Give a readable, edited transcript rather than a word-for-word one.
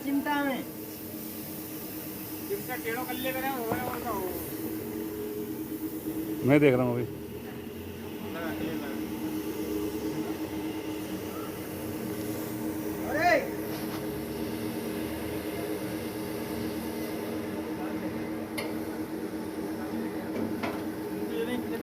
चिंता में चिमटा टेढ़ो कर ले करे हो रहा है मैं देख रहा हूँ अभी।